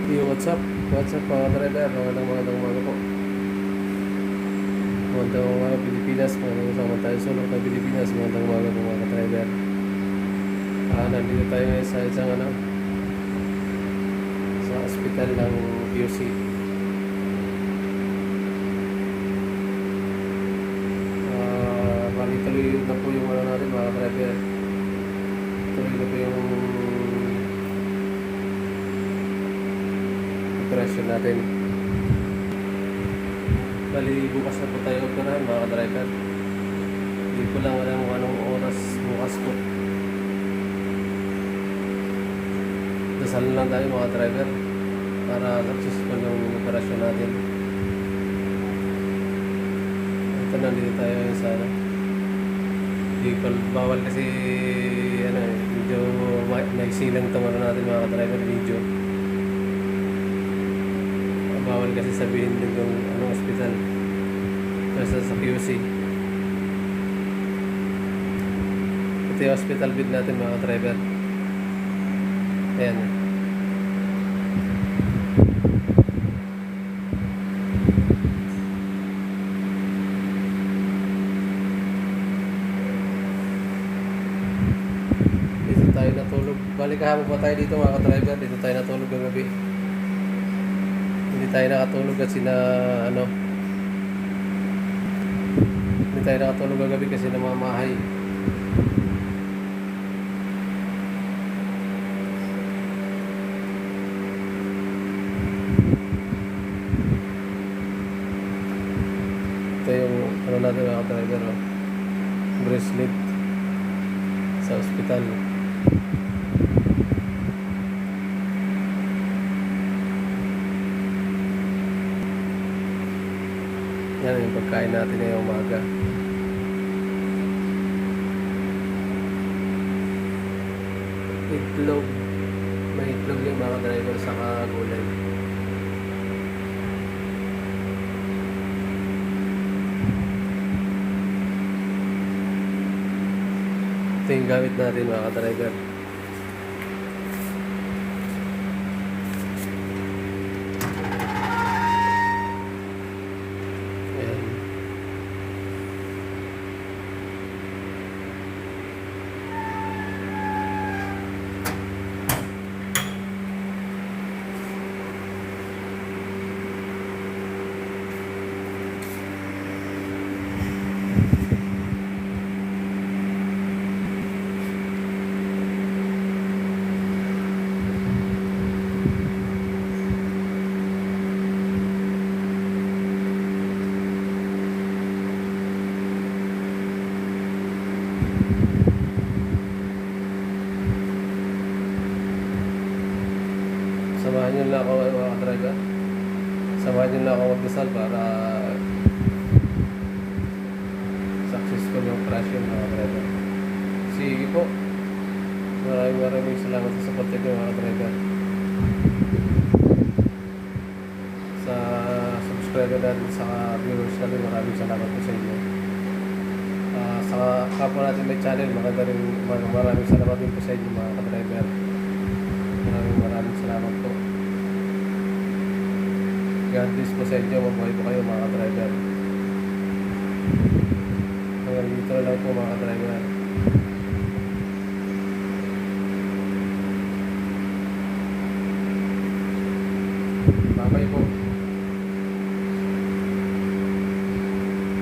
What's up? What's up mga driver? Magandang umaga po. Magandang umaga Pilipinas. Magandang usapan tayo sulok na Pilipinas. Magandang umaga po mga driver. Nandito tayo ngayon sa isang sa hospital ng QC. Tuloy na po yung natin mga driver. Tuloy na po yung operasyon natin. Bali, bukas na po tayo operahan mga driver. Hindi ko lang alam kung anong oras bukas po. Dasal lang tayo mga driver para successful yung operasyon natin. Ito, nandito tayo sa bawal kasi medyo naisilang tama natin mga driver video. Bawal kasi sabihin din yung anong hospital basta sa QC. Ito yung hospital bed natin mga driver. Ayan. Dito tayo natulog. Balik kahapon pa tayo dito mga driver. Dito tayo natulog kagabi. Hindi tayo nakatulog kasi hindi tayo nakatulog kagabi kasi namamahay. Ito yung natin mga driver, bracelet sa ospital. Yan yung pagkain natin ngayong umaga. Itlog. May itlog yung mga driver sa gulay. Ito yung gamit natin mga driver. Samahan nyo lang ako mga katraga. Samahan nyo lang ako magdasal para successful yung operasyon mga katraga. Sige po. Maraming salamat sa support nyo mga katraga. Sa subscriber natin sa viewers natin, maraming salamat po sa inyo. Sa kapwa natin may channel, maraming salamat din po sa inyo mga katraga. Maraming salamat po. God bless po sa inyo. Mabuhay po kayo mga ka-driver. Hanggang dito lang po mga ka-driver. Bye-bye po.